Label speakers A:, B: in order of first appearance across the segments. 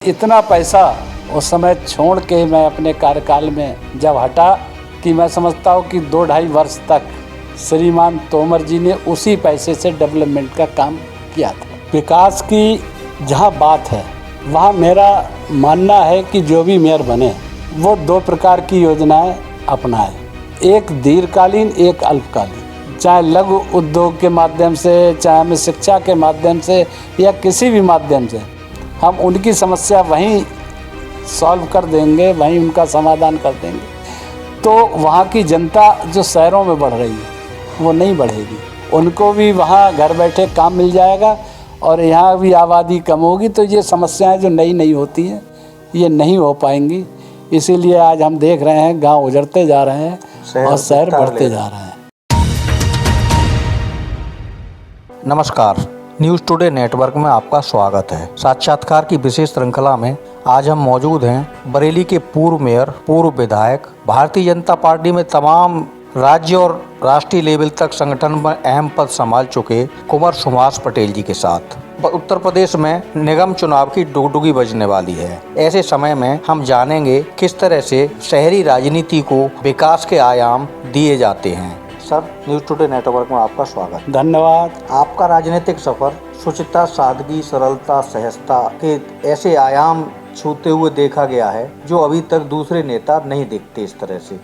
A: इतना पैसा उस समय छोड़ के मैं अपने कार्यकाल में जब हटा कि मैं समझता हूँ कि 2-2.5 वर्ष तक श्रीमान तोमर जी ने उसी पैसे से डेवलपमेंट का काम किया था। विकास की जहाँ बात है वहाँ मेरा मानना है कि जो भी मेयर बने वो 2 प्रकार की योजनाएं अपनाए, एक दीर्घकालीन एक अल्पकालीन। चाहे लघु उद्योग के माध्यम से, चाहे हमें शिक्षा के माध्यम से या किसी भी माध्यम से हम उनकी समस्या वहीं सॉल्व कर देंगे, वहीं उनका समाधान कर देंगे, तो वहाँ की जनता जो शहरों में बढ़ रही है वो नहीं बढ़ेगी। उनको भी वहाँ घर बैठे काम मिल जाएगा और यहाँ भी आबादी कम होगी, तो ये समस्याएं जो नई होती हैं ये नहीं हो पाएंगी। इसीलिए आज हम देख रहे हैं गांव उजड़ते जा रहे हैं और शहर बढ़ते जा रहे हैं।
B: नमस्कार, न्यूज़ टुडे नेटवर्क में आपका स्वागत है। साक्षात्कार की विशेष श्रृंखला में आज हम मौजूद हैं बरेली के पूर्व मेयर, पूर्व विधायक, भारतीय जनता पार्टी में तमाम राज्य और राष्ट्रीय लेवल तक संगठन में अहम पद संभाल चुके कुंवर सुभाष पटेल जी के साथ। उत्तर प्रदेश में निगम चुनाव की डुगडुगी बजने वाली है। ऐसे समय में हम जानेंगे किस तरह से शहरी राजनीति को विकास के आयाम दिए जाते हैं। सर, न्यूज़ टुडे नेटवर्क में आपका स्वागत।
A: धन्यवाद।
B: आपका राजनीतिक सफर शुचिता, सादगी, सरलता, सहजता के ऐसे आयाम छूते हुए देखा गया है जो अभी तक दूसरे नेता नहीं देखते। इस तरह से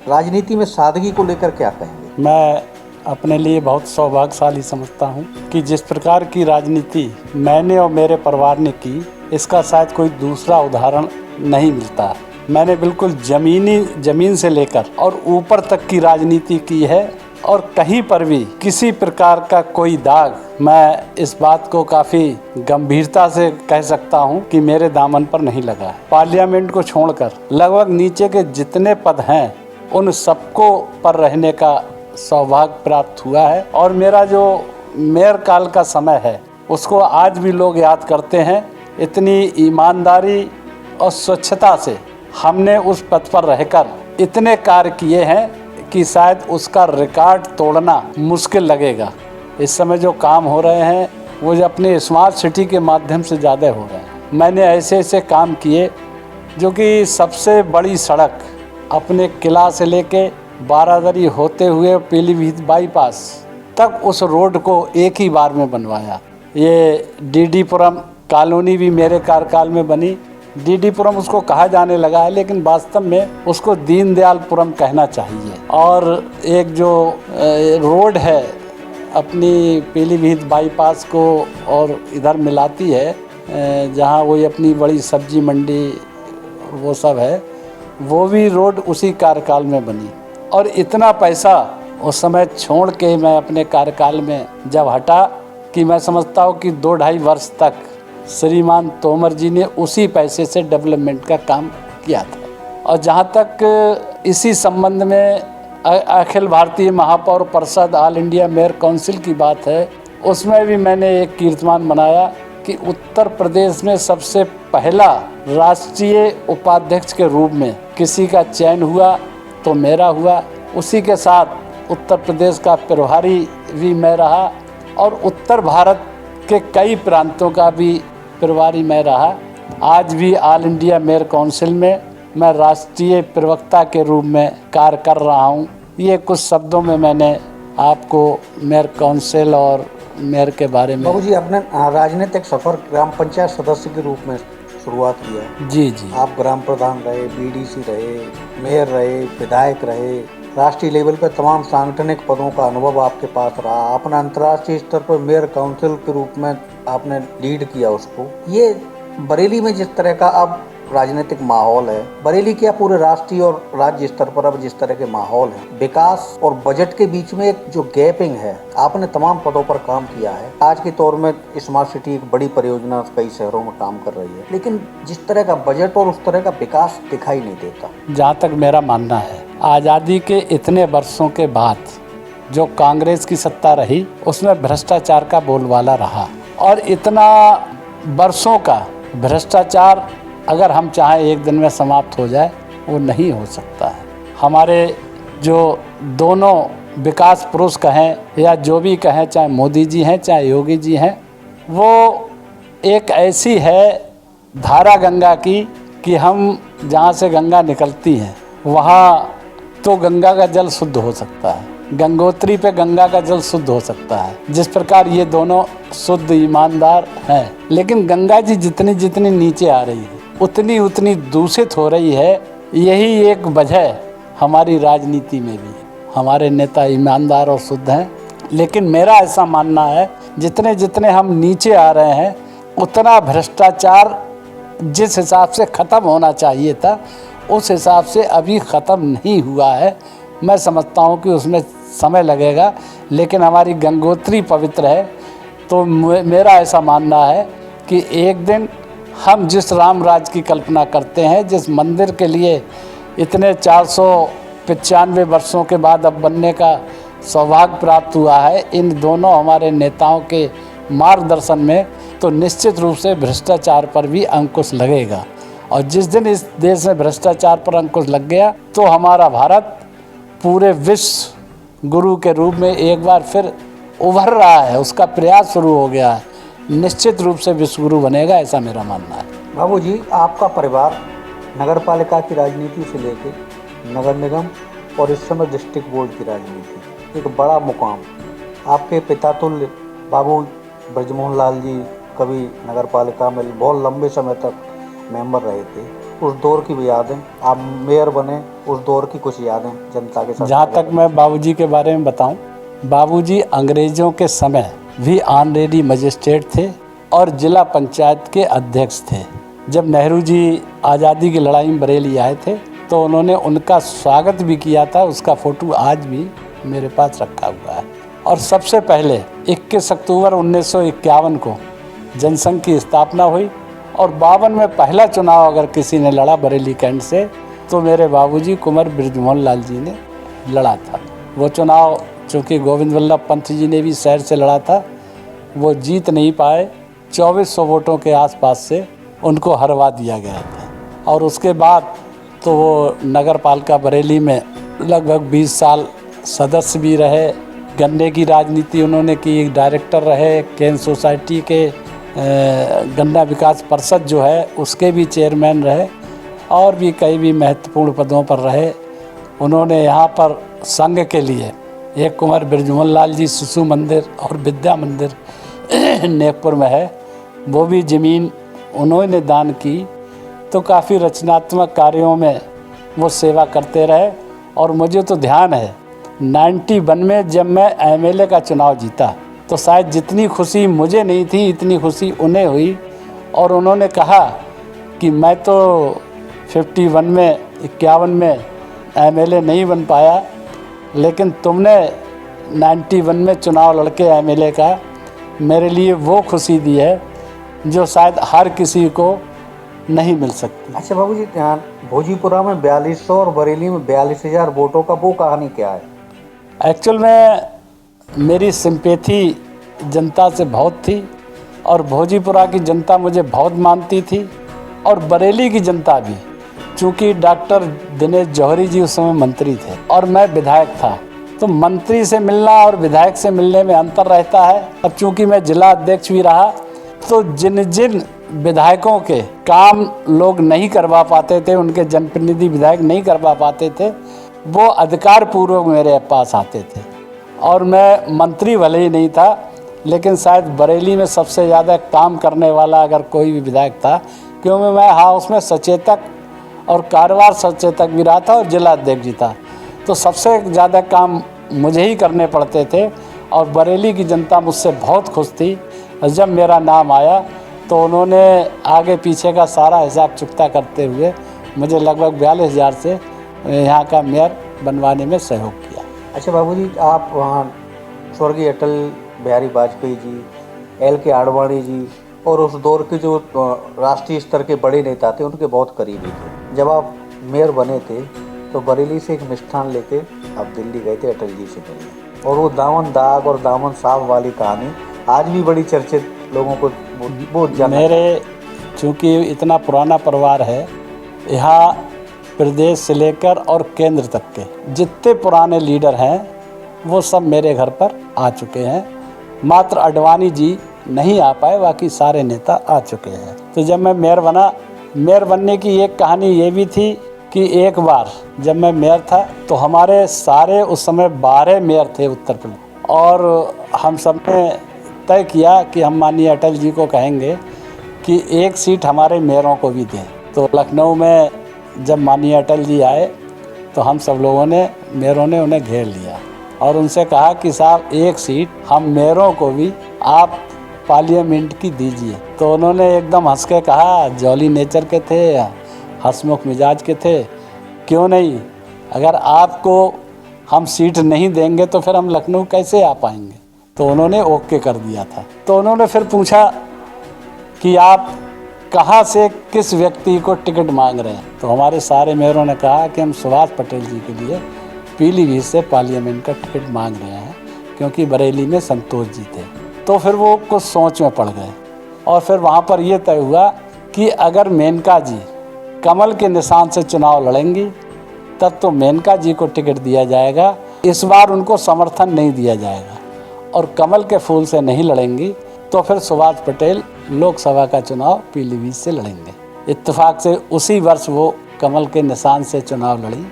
B: राजनीति में सादगी को लेकर क्या कहेंगे?
A: मैं अपने लिए बहुत सौभाग्यशाली समझता हूँ कि जिस प्रकार की राजनीति मैंने और मेरे परिवार ने की, इसका शायद कोई दूसरा उदाहरण नहीं मिलता। मैंने बिल्कुल जमीन से लेकर और ऊपर तक की राजनीति की है और कहीं पर भी किसी प्रकार का कोई दाग, मैं इस बात को काफ़ी गंभीरता से कह सकता हूं कि मेरे दामन पर नहीं लगा है। पार्लियामेंट को छोड़कर लगभग नीचे के जितने पद हैं उन सबको पर रहने का सौभाग्य प्राप्त हुआ है और मेरा जो मेयर काल का समय है उसको आज भी लोग याद करते हैं। इतनी ईमानदारी और स्वच्छता से हमने उस पद पर रहकर इतने कार्य किए हैं कि शायद उसका रिकॉर्ड तोड़ना मुश्किल लगेगा। इस समय जो काम हो रहे हैं वो जो अपने स्मार्ट सिटी के माध्यम से ज़्यादा हो रहे हैं। मैंने ऐसे काम किए जो कि सबसे बड़ी सड़क अपने किला से लेके बारादरी होते हुए पीलीभीत बाईपास तक उस रोड को एक ही बार में बनवाया। ये डीडीपुरम कॉलोनी भी मेरे कार्यकाल में बनी। डीडीपुरम उसको कहा जाने लगा है, लेकिन वास्तव में उसको दीनदयालपुरम कहना चाहिए। और एक जो रोड है अपनी पीलीभीत बाईपास को और इधर मिलाती है, जहाँ वो अपनी बड़ी सब्जी मंडी वो सब है, वो भी रोड उसी कार्यकाल में बनी। और इतना पैसा उस समय छोड़ के मैं अपने कार्यकाल में जब हटा कि मैं समझता हूँ कि 2-2.5 वर्ष तक श्रीमान तोमर जी ने उसी पैसे से डेवलपमेंट का काम किया था। और जहाँ तक इसी संबंध में अखिल भारतीय महापौर परिषद ऑल इंडिया मेयर काउंसिल की बात है, उसमें भी मैंने एक कीर्तिमान बनाया कि उत्तर प्रदेश में सबसे पहला राष्ट्रीय उपाध्यक्ष के रूप में किसी का चयन हुआ तो मेरा हुआ। उसी के साथ उत्तर प्रदेश का प्रभारी भी मैं रहा और उत्तर भारत के कई प्रांतों का भी प्रभारी मैं रहा। आज भी ऑल इंडिया मेयर काउंसिल में मैं राष्ट्रीय प्रवक्ता के रूप में कार्य कर रहा हूँ। ये कुछ शब्दों में मैंने आपको मेयर काउंसिल और मेयर के बारे में।
B: बाबू जी, अपने राजनीतिक सफर ग्राम पंचायत सदस्य के रूप में शुरुआत की है।
A: जी।
B: आप ग्राम प्रधान रहे, बीडीसी रहे, मेयर रहे, विधायक रहे, राष्ट्रीय लेवल पर तमाम सांगठनिक पदों का अनुभव आपके पास रहा। आपने अंतर्राष्ट्रीय स्तर पर मेयर काउंसिल के रूप में आपने लीड किया उसको। ये बरेली में जिस तरह का अब राजनीतिक माहौल है, बरेली क्या पूरे राष्ट्रीय और राज्य स्तर पर अब जिस तरह के माहौल है, विकास और बजट के बीच में एक जो गैपिंग है, आपने तमाम पदों पर काम किया है। आज के तौर में स्मार्ट सिटी एक बड़ी परियोजना कई शहरों में काम कर रही है, लेकिन जिस तरह का बजट और उस तरह का विकास दिखाई नहीं देता।
A: जहाँ तक मेरा मानना है, आज़ादी के इतने वर्षों के बाद जो कांग्रेस की सत्ता रही उसमें भ्रष्टाचार का बोलबाला रहा और इतना वर्षों का भ्रष्टाचार अगर हम चाहें एक दिन में समाप्त हो जाए वो नहीं हो सकता है। हमारे जो दोनों विकास पुरुष कहें या जो भी कहें, चाहे मोदी जी हैं चाहे योगी जी हैं, वो एक ऐसी है धारा गंगा की कि हम जहाँ से गंगा निकलती हैं वहाँ तो गंगा का जल शुद्ध हो सकता है, गंगोत्री पे गंगा का जल शुद्ध हो सकता है। जिस प्रकार ये दोनों शुद्ध ईमानदार हैं, लेकिन गंगा जी जितनी जितनी नीचे आ रही है उतनी उतनी दूषित हो रही है। यही एक वजह हमारी राजनीति में भी है। हमारे नेता ईमानदार और शुद्ध हैं, लेकिन मेरा ऐसा मानना है जितने जितने हम नीचे आ रहे हैं उतना भ्रष्टाचार जिस हिसाब से ख़त्म होना चाहिए था उस हिसाब से अभी ख़त्म नहीं हुआ है। मैं समझता हूँ कि उसमें समय लगेगा, लेकिन हमारी गंगोत्री पवित्र है। तो मेरा ऐसा मानना है कि एक दिन हम जिस राम राज की कल्पना करते हैं, जिस मंदिर के लिए इतने 495 वर्षों के बाद अब बनने का सौभाग्य प्राप्त हुआ है, इन दोनों हमारे नेताओं के मार्गदर्शन में, तो निश्चित रूप से भ्रष्टाचार पर भी अंकुश लगेगा। और जिस दिन इस देश में भ्रष्टाचार पर अंकुश लग गया तो हमारा भारत पूरे विश्व गुरु के रूप में एक बार फिर उभर रहा है, उसका प्रयास शुरू हो गया है। निश्चित रूप से विश्व गुरु बनेगा, ऐसा मेरा मानना है।
B: बाबूजी, आपका परिवार नगर पालिका की राजनीति से लेकर नगर निगम और इस समय डिस्ट्रिक्ट बोर्ड की राजनीति, एक बड़ा मुकाम। आपके पिता तुल्य बाबू ब्रजमोहन लाल जी कभी नगर पालिका में बहुत लंबे समय तक मेंबर रहे थे। उस दौर की भी यादें, आप मेयर बने, उस दौर की कुछ यादें जनता के साथ।
A: जहाँ तक मैं बाबूजी के बारे में बताऊं, बाबूजी अंग्रेज़ों के समय भी ऑनरेरी मजिस्ट्रेट थे और जिला पंचायत के अध्यक्ष थे। जब नेहरू जी आज़ादी की लड़ाई में बरेली आए थे तो उन्होंने उनका स्वागत भी किया था। उसका फ़ोटो आज भी मेरे पास रखा हुआ है। और सबसे पहले 21 अक्टूबर 1951 को जनसंघ की स्थापना हुई और 52 में पहला चुनाव अगर किसी ने लड़ा बरेली कैंट से तो मेरे बाबूजी कुंवर बृजमोहन लाल जी ने लड़ा था। वो चुनाव चूँकि गोविंद वल्लभ पंत जी ने भी शहर से लड़ा था, वो जीत नहीं पाए। 2400 वोटों के आसपास से उनको हरवा दिया गया था। और उसके बाद तो वो नगर पालिका बरेली में लगभग 20 साल सदस्य भी रहे। गन्ने की राजनीति उन्होंने की, डायरेक्टर रहे, केन सोसाइटी के गन्ना विकास परिषद जो है उसके भी चेयरमैन रहे और भी कई भी महत्वपूर्ण पदों पर रहे। उन्होंने यहाँ पर संघ के लिए एक कुंवर बृजमोहन लाल जी शिशु मंदिर और विद्या मंदिर नेकपुर में है, वो भी ज़मीन उन्होंने दान की। तो काफ़ी रचनात्मक कार्यों में वो सेवा करते रहे। और मुझे तो ध्यान है 91 में जब मैं एमएलए का चुनाव जीता तो शायद जितनी खुशी मुझे नहीं थी इतनी खुशी उन्हें हुई। और उन्होंने कहा कि मैं तो 51 में एमएलए नहीं बन पाया, लेकिन तुमने 91 में चुनाव लड़के एमएलए का मेरे लिए वो खुशी दी है जो शायद हर किसी को नहीं मिल सकती।
B: अच्छा बाबूजी, भोजीपुरा में 4200 और बरेली में 42,000 वोटों का वो कहानी क्या है?
A: एक्चुअल में मेरी सिंपैथी जनता से बहुत थी और भोजीपुरा की जनता मुझे बहुत मानती थी और बरेली की जनता भी, चूँकि डॉक्टर दिनेश जौहरी जी उस समय मंत्री थे और मैं विधायक था। तो मंत्री से मिलना और विधायक से मिलने में अंतर रहता है। अब चूँकि मैं जिला अध्यक्ष भी रहा तो जिन जिन विधायकों के काम लोग नहीं करवा पाते थे, उनके जनप्रतिनिधि विधायक नहीं करवा पाते थे, वो अधिकार पूर्वक मेरे पास आते थे। और मैं मंत्री भले ही नहीं था, लेकिन शायद बरेली में सबसे ज़्यादा काम करने वाला अगर कोई भी विधायक था, क्योंकि मैं हाउस में सचेतक और कारोबार सचेतक भी रहा था और जिला अध्यक्ष भी था। तो सबसे ज़्यादा काम मुझे ही करने पड़ते थे और बरेली की जनता मुझसे बहुत खुश थी। और जब मेरा नाम आया तो उन्होंने आगे पीछे का सारा हिसाब चुकता करते हुए मुझे लगभग 42,000 से यहाँ का मेयर बनवाने में सहयोग किया।
B: अच्छा बाबूजी, आप वहाँ स्वर्गीय अटल बिहारी वाजपेयी जी, LK आडवाणी जी और उस दौर के जो राष्ट्रीय स्तर के बड़े नेता थे उनके बहुत करीबी थे। जब आप मेयर बने थे तो बरेली से एक मिष्ठान लेके आप दिल्ली गए थे अटल जी से मिलने, और वो दामन दाग और दामन साहब वाली कहानी आज भी बड़ी चर्चित, लोगों को बहुत जाना।
A: मेरे चूँकि इतना पुराना परिवार है, यहाँ प्रदेश से लेकर और केंद्र तक के जितने पुराने लीडर हैं वो सब मेरे घर पर आ चुके हैं। मात्र आडवाणी जी नहीं आ पाए, बाकी सारे नेता आ चुके हैं। तो जब मैं मेयर बना, मेयर बनने की एक कहानी ये भी थी कि एक बार जब मैं मेयर था तो हमारे सारे उस समय 12 मेयर थे उत्तर प्रदेश, और हम सब ने तय किया कि हम माननीय अटल जी को कहेंगे कि एक सीट हमारे मेयरों को भी दें। तो लखनऊ में जब माननीय अटल जी आए तो हम सब लोगों ने, मेयरों ने उन्हें घेर लिया और उनसे कहा कि साहब एक सीट हम मेयरों को भी आप पार्लियामेंट की दीजिए। तो उन्होंने एकदम हंस के कहा, जॉली नेचर के थे, हंसमुख मिजाज के थे, क्यों नहीं, अगर आपको हम सीट नहीं देंगे तो फिर हम लखनऊ कैसे आ पाएंगे। तो उन्होंने ओके कर दिया था। तो उन्होंने फिर पूछा कि आप कहाँ से किस व्यक्ति को टिकट मांग रहे हैं। तो हमारे सारे मेयरों ने कहा कि हम सुभाष पटेल जी के लिए पीलीभीत से पार्लियामेंट का टिकट मांग रहे हैं, क्योंकि बरेली में संतोष जी थे। तो फिर वो कुछ सोच में पड़ गए और फिर वहाँ पर ये तय हुआ कि अगर मेनका जी कमल के निशान से चुनाव लड़ेंगी तब तो मेनका जी को टिकट दिया जाएगा, इस बार उनको समर्थन नहीं दिया जाएगा, और कमल के फूल से नहीं लड़ेंगी तो फिर सुभाष पटेल लोकसभा का चुनाव पीलीभीत से लड़ेंगे। इत्तेफाक से उसी वर्ष वो कमल के निशान से चुनाव लड़ी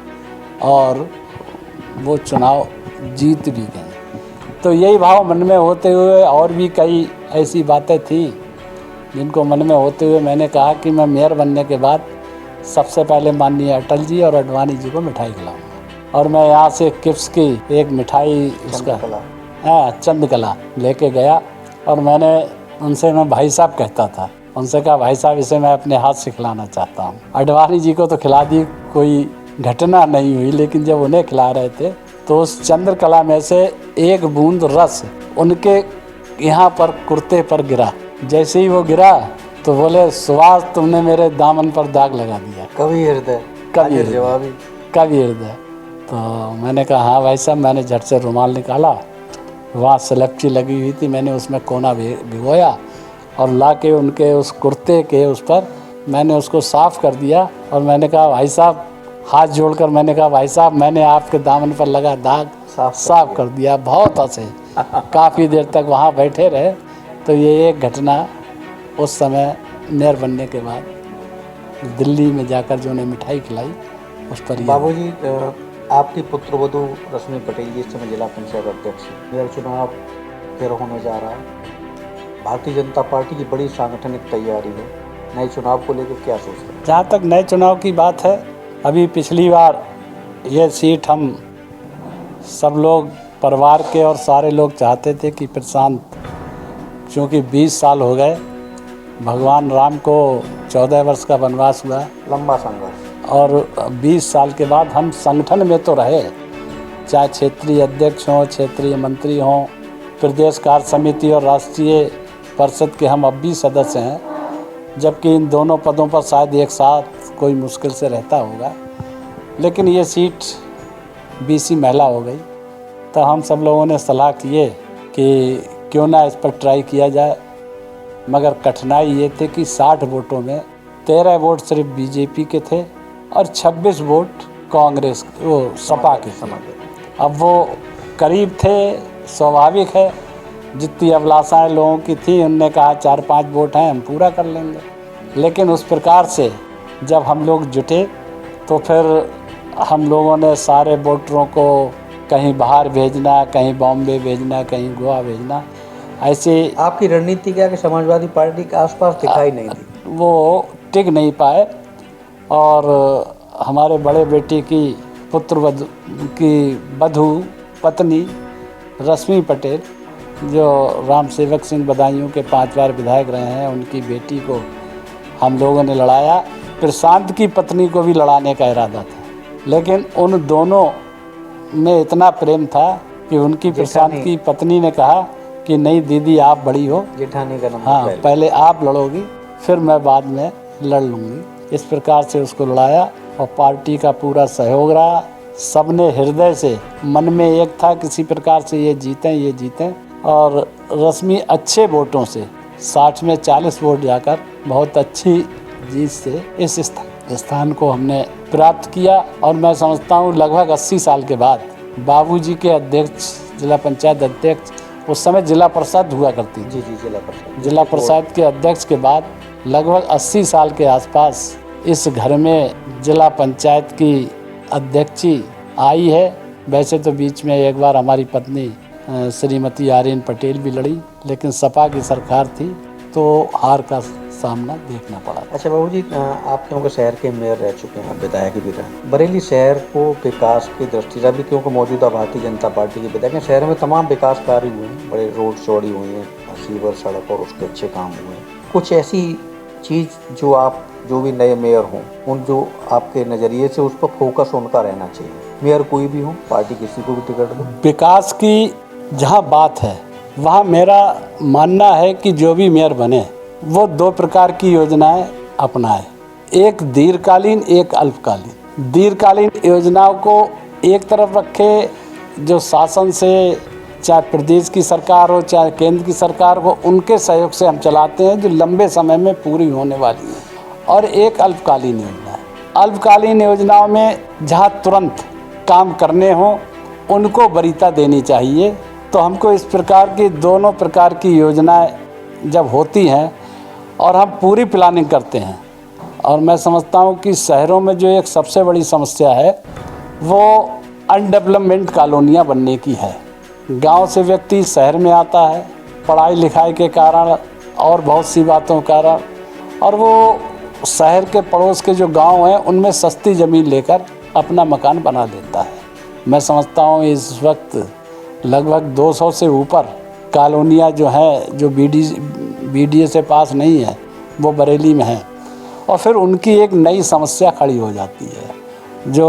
A: और वो चुनाव जीत भी गए। तो यही भाव मन में होते हुए और भी कई ऐसी बातें थी जिनको मन में होते हुए मैंने कहा कि मैं मेयर बनने के बाद सबसे पहले माननीय अटल जी और अडवाणी जी को मिठाई खिलाऊंगा। और मैं यहाँ से किप्स की एक मिठाई उसका चंद्रकला लेके गया और मैंने उनसे, मैं भाई साहब कहता था, उनसे कहा भाई साहब इसे मैं अपने हाथ से खिलाना चाहता हूँ। अडवाणी जी को तो खिला दी, कोई घटना नहीं हुई, लेकिन जब उन्हें खिला रहे थे तो उस चंद्रकला में से एक बूंद रस उनके यहाँ पर कुर्ते पर गिरा। जैसे ही वो गिरा तो बोले, सुभाष तुमने मेरे दामन पर दाग लगा दिया।
B: कवि हृदय,
A: कवि हृदय, कवि हृदय। तो मैंने कहा हाँ भाई साहब। मैंने झट से रुमाल निकाला, वहाँ सलपची लगी हुई थी, मैंने उसमें कोना भिगोया और ला के उनके उस कुर्ते के उस पर मैंने उसको साफ़ कर दिया। और मैंने कहा भाई साहब, हाथ जोड़कर मैंने कहा भाई साहब मैंने आपके दामन पर लगा दाग साफ कर दिया। बहुत हंसे, काफ़ी देर तक वहाँ बैठे रहे। तो ये एक घटना उस समय मेयर बनने के बाद दिल्ली में जाकर जो उन्हें मिठाई खिलाई उस पर।
B: बाबूजी, आपकी पुत्रवधू रश्मि पटेल जी इस समय जिला पंचायत अध्यक्ष है। मेयर चुनाव फिर होने जा रहा है। भारतीय जनता पार्टी की बड़ी सांगठनिक तैयारी है, नए चुनाव को लेकर क्या सोच रहे हैं?
A: जहाँ तक नए चुनाव की बात है, अभी पिछली बार ये सीट हम सब लोग परिवार के और सारे लोग चाहते थे कि प्रशांत, क्योंकि 20 साल हो गए, भगवान राम को 14 वर्ष का वनवास हुआ,
B: लंबा संघर्ष, और
A: 20 साल के बाद हम संगठन में तो रहे, चाहे क्षेत्रीय अध्यक्ष हों, क्षेत्रीय मंत्री हों, प्रदेश कार्य समिति और राष्ट्रीय परिषद के हम अब भी सदस्य हैं, जबकि इन दोनों पदों पर शायद एक साथ कोई मुश्किल से रहता होगा। लेकिन ये सीट बीसी महिला हो गई, तो हम सब लोगों ने सलाह किए कि क्यों ना इस पर ट्राई किया जाए। मगर कठिनाई ये थी कि 60 वोटों में 13 वोट सिर्फ बीजेपी के थे और 26 वोट कांग्रेस, वो सपा के थे। अब वो करीब थे, स्वाभाविक है, जितनी अभिलाषाएं लोगों की थी, उनने कहा 4-5 वोट हैं हम पूरा कर लेंगे। लेकिन उस प्रकार से जब हम लोग जुटे तो फिर हम लोगों ने सारे वोटरों को कहीं बाहर भेजना, कहीं बॉम्बे भेजना, कहीं गोवा भेजना, ऐसे।
B: आपकी रणनीति क्या कि समाजवादी पार्टी के आसपास दिखाई नहीं दी,
A: वो टिक नहीं पाए। और हमारे बड़े बेटे की पुत्रवधू की वधू पत्नी रश्मि पटेल, जो राम सेवक सिंह बदायूं के 5 बार विधायक रहे हैं, उनकी बेटी को हम लोगों ने लड़ाया। प्रशांत की पत्नी को भी लड़ाने का इरादा था, लेकिन उन दोनों में इतना प्रेम था कि उनकी प्रशांत की पत्नी ने कहा कि नहीं दीदी, आप बड़ी हो,
B: जेठानी का नंबर,
A: हाँ पहले आप लड़ोगी, फिर मैं बाद में लड़ लूँगी। इस प्रकार से उसको लड़ाया और पार्टी का पूरा सहयोग रहा। सबने हृदय से, मन में एक था किसी प्रकार से ये जीतें। और रश्मि अच्छे वोटों से 60 में 40 वोट जाकर बहुत अच्छी जीत से इस स्थान को हमने प्राप्त किया। और मैं समझता हूँ लगभग 80 साल के बाद बाबूजी के अध्यक्ष, जिला पंचायत अध्यक्ष उस समय जिला परिषद हुआ करती थी।
B: जी जी, जिला परिषद।
A: जिला परिषद के अध्यक्ष के बाद लगभग 80 साल के आसपास इस घर में जिला पंचायत की अध्यक्षी आई है। वैसे तो बीच में एक बार हमारी पत्नी श्रीमती आर्यन पटेल भी लड़ी, लेकिन सपा की सरकार थी तो हार का सामना देखना पड़ा।
B: अच्छा बाबू जी, आप क्योंकि शहर के मेयर रह चुके हैं, विधायक भी रहे, बरेली शहर को विकास की दृष्टि से, अभी क्योंकि मौजूदा भारतीय जनता पार्टी के विधायक हैं, शहर में तमाम विकास कार्य हुए हैं, बड़े रोड चौड़ी हुई हैं, सीवर सड़क और उसके अच्छे काम हुए हैं। कुछ ऐसी चीज़ जो भी नए मेयर हों, उन जो आपके नज़रिए से उस पर फोकस उनका रहना चाहिए, मेयर कोई भी हो, पार्टी किसी को भी टिकट दो।
A: विकास की जहाँ बात है वहाँ मेरा मानना है कि जो भी मेयर बने वो 2 प्रकार की योजनाएं अपनाए, एक दीर्घकालीन, एक अल्पकालीन। दीर्घकालीन योजनाओं को एक तरफ रखे, जो शासन से चाहे प्रदेश की सरकार हो चाहे केंद्र की सरकार हो, उनके सहयोग से हम चलाते हैं, जो लंबे समय में पूरी होने वाली है। और एक अल्पकालीन योजना है। अल्पकालीन योजनाओं में जहाँ तुरंत काम करने हों उनको वरीयता देनी चाहिए। तो हमको इस प्रकार की दोनों प्रकार की योजनाएं जब होती हैं और हम पूरी प्लानिंग करते हैं, और मैं समझता हूँ कि शहरों में जो एक सबसे बड़ी समस्या है वो अनडेवलपमेंट कॉलोनियाँ बनने की है। गांव से व्यक्ति शहर में आता है पढ़ाई लिखाई के कारण और बहुत सी बातों के कारण, और वो शहर के पड़ोस के जो गांव हैं उनमें सस्ती ज़मीन लेकर अपना मकान बना लेता है। मैं समझता हूँ इस वक्त लगभग 200 से ऊपर कॉलोनियाँ जो हैं, जो BDA से पास नहीं है, वो बरेली में हैं। और फिर उनकी एक नई समस्या खड़ी हो जाती है। जो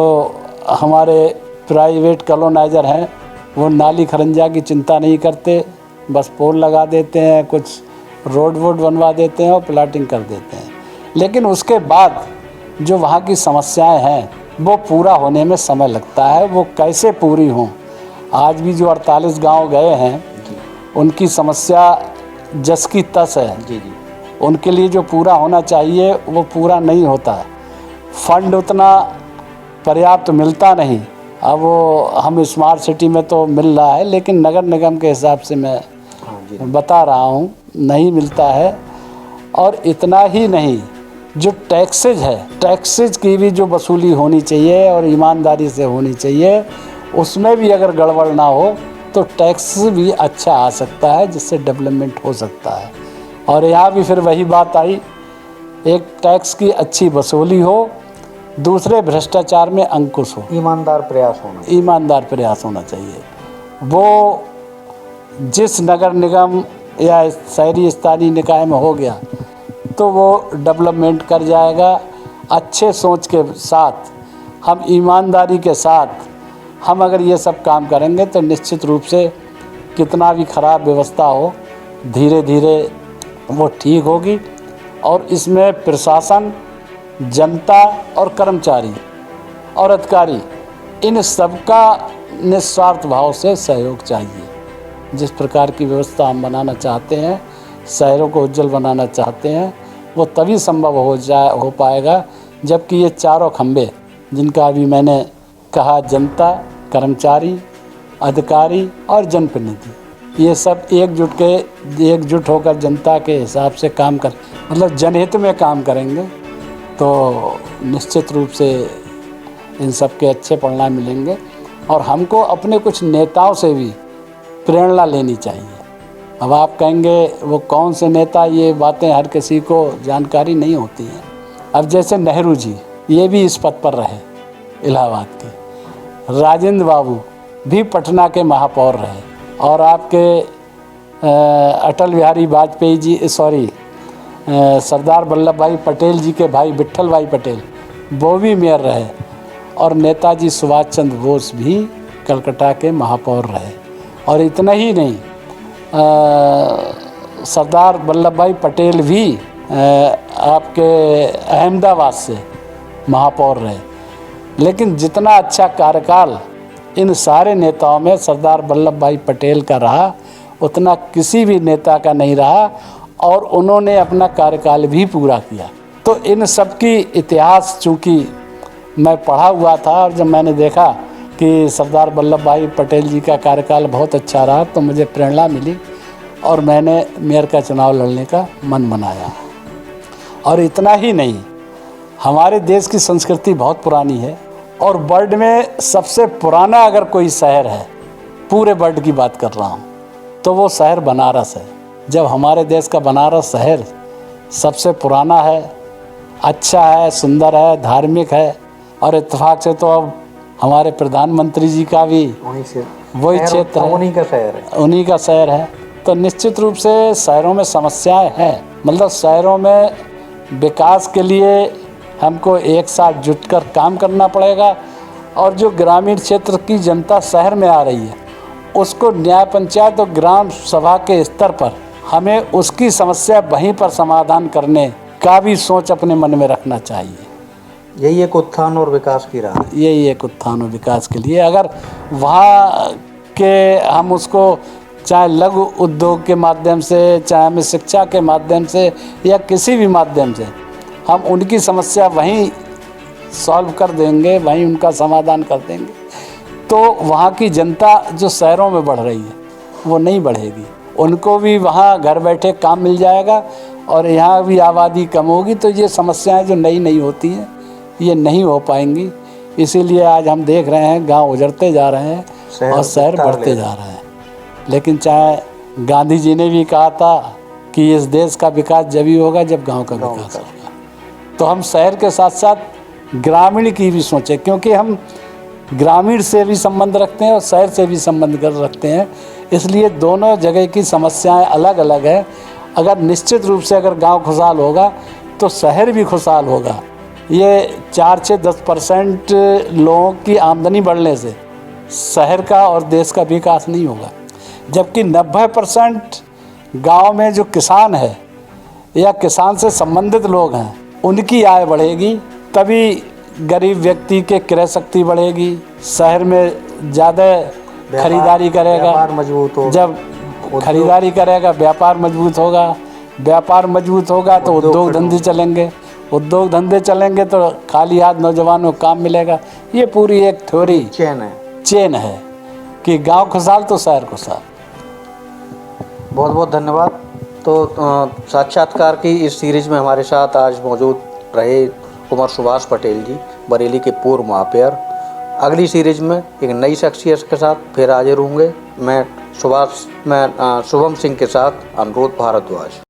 A: हमारे प्राइवेट कॉलोनाइजर हैं वो नाली खरंजा की चिंता नहीं करते, बस पोल लगा देते हैं, कुछ रोड वोड बनवा देते हैं और प्लाटिंग कर देते हैं। लेकिन उसके बाद जो वहाँ की समस्याएं हैं वो पूरा होने में समय लगता है। वो कैसे पूरी हों, आज भी जो 48 गांव गए हैं उनकी समस्या जस की तस है।
B: जी जी,
A: उनके लिए जो पूरा होना चाहिए वो पूरा नहीं होता, फंड उतना पर्याप्त मिलता नहीं। अब वो हम स्मार्ट सिटी में तो मिल रहा है, लेकिन नगर निगम के हिसाब से मैं बता रहा हूँ नहीं मिलता है। और इतना ही नहीं, जो टैक्सेज है, टैक्सेज की भी जो वसूली होनी चाहिए और ईमानदारी से होनी चाहिए, उसमें भी अगर गड़बड़ ना हो तो टैक्स भी अच्छा आ सकता है, जिससे डेवलपमेंट हो सकता है। और यहाँ भी फिर वही बात आई, एक टैक्स की अच्छी वसूली हो, दूसरे भ्रष्टाचार में अंकुश हो,
B: ईमानदार प्रयास होना
A: चाहिए। वो जिस नगर निगम या शहरी स्थानीय निकाय में हो गया तो वो डेवलपमेंट कर जाएगा। अच्छे सोच के साथ, हम ईमानदारी के साथ हम अगर ये सब काम करेंगे तो निश्चित रूप से कितना भी ख़राब व्यवस्था हो, धीरे धीरे वो ठीक होगी। और इसमें प्रशासन, जनता और कर्मचारी और अधिकारी, इन सबका निस्वार्थ भाव से सहयोग चाहिए। जिस प्रकार की व्यवस्था हम बनाना चाहते हैं, शहरों को उज्जवल बनाना चाहते हैं, वो तभी संभव हो पाएगा जबकि ये चारों खंभे जिनका अभी मैंने कहा, जनता, कर्मचारी, अधिकारी और जनप्रतिनिधि, ये सब एकजुट होकर जनता के हिसाब से काम कर, मतलब जनहित में काम करेंगे तो निश्चित रूप से इन सब के अच्छे परिणाम मिलेंगे। और हमको अपने कुछ नेताओं से भी प्रेरणा लेनी चाहिए। अब आप कहेंगे वो कौन से नेता, ये बातें हर किसी को जानकारी नहीं होती हैं। अब जैसे नेहरू जी, ये भी इस पद पर रहे इलाहाबाद के, राजेंद्र बाबू भी पटना के महापौर रहे, और आपके अटल बिहारी वाजपेयी जी, सरदार वल्लभ भाई पटेल जी के भाई विट्ठल भाई पटेल, वो भी मेयर रहे, और नेताजी सुभाष चंद्र बोस भी कलकत्ता के महापौर रहे। और इतना ही नहीं, सरदार वल्लभ भाई पटेल भी आपके अहमदाबाद से महापौर रहे। लेकिन जितना अच्छा कार्यकाल इन सारे नेताओं में सरदार वल्लभ भाई पटेल का रहा, उतना किसी भी नेता का नहीं रहा, और उन्होंने अपना कार्यकाल भी पूरा किया। तो इन सब की इतिहास चूँकि मैं पढ़ा हुआ था, और जब मैंने देखा कि सरदार वल्लभ भाई पटेल जी का कार्यकाल बहुत अच्छा रहा, तो मुझे प्रेरणा मिली और मैंने मेयर का चुनाव लड़ने का मन बनाया। और इतना ही नहीं, हमारे देश की संस्कृति बहुत पुरानी है और वर्ल्ड में सबसे पुराना अगर कोई शहर है, पूरे वर्ल्ड की बात कर रहा हूँ, तो वो शहर बनारस है। जब हमारे देश का बनारस शहर सबसे पुराना है, अच्छा है, सुंदर है, धार्मिक है, और इत्तेफाक से तो अब हमारे प्रधानमंत्री जी का भी वही क्षेत्र है, उन्हीं का शहर है, तो निश्चित रूप से शहरों में समस्याएं हैं। मतलब शहरों में विकास के लिए हमको एक साथ जुटकर काम करना पड़ेगा, और जो ग्रामीण क्षेत्र की जनता शहर में आ रही है, उसको न्याय पंचायत और ग्राम सभा के स्तर पर हमें उसकी समस्या वहीं पर समाधान करने का भी सोच अपने मन में रखना चाहिए।
B: यही एक उत्थान और विकास की राह है।
A: यही एक उत्थान और विकास के लिए अगर वहाँ के हम उसको चाहे लघु उद्योग के माध्यम से, चाहे हमें शिक्षा के माध्यम से, या किसी भी माध्यम से हम उनकी समस्या वहीं सॉल्व कर देंगे, वहीं उनका समाधान कर देंगे, तो वहाँ की जनता जो शहरों में बढ़ रही है वो नहीं बढ़ेगी। उनको भी वहाँ घर बैठे काम मिल जाएगा और यहाँ भी आबादी कम होगी, तो ये समस्याएं जो नई नई होती हैं ये नहीं हो पाएंगी। इसीलिए आज हम देख रहे हैं गांव उजड़ते जा रहे हैं और शहर बढ़ते जा रहे हैं। लेकिन चाहे गांधी जी ने भी कहा था कि इस देश का विकास जब ही होगा जब गांव का विकास होगा, तो हम शहर के साथ साथ ग्रामीण की भी सोचें, क्योंकि हम ग्रामीण से भी संबंध रखते हैं और शहर से भी संबंध कर रखते हैं, इसलिए दोनों जगह की समस्याएं अलग अलग है। अगर निश्चित रूप से अगर गांव खुशहाल होगा तो शहर भी खुशहाल होगा। ये 4 से 10% लोगों की आमदनी बढ़ने से शहर का और देश का विकास नहीं होगा, जबकि 90% गांव में जो किसान है या किसान से संबंधित लोग हैं उनकी आय बढ़ेगी, तभी गरीब व्यक्ति के क्रय शक्ति बढ़ेगी, शहर में ज़्यादा खरीदारी करेगा,
B: व्यापार मजबूत होगा।
A: जब खरीदारी करेगा व्यापार मजबूत होगा, व्यापार मजबूत होगा तो उद्योग धंधे चलेंगे, उद्योग धंधे चलेंगे तो खाली हाथ नौजवानों को काम मिलेगा। ये पूरी एक थ्योरी चेन है कि गांव खुशहाल तो शहर खुशहाल।
B: बहुत बहुत धन्यवाद। तो साक्षात्कार की इस सीरीज में हमारे साथ आज मौजूद रहे कुंवर सुभाष पटेल जी, बरेली के पूर्व महापौर। अगली सीरीज में एक नई शख्सियत के साथ फिर हाजिर होंगे। मैं शुभम सिंह के साथ अनुरोध भारद्वाज।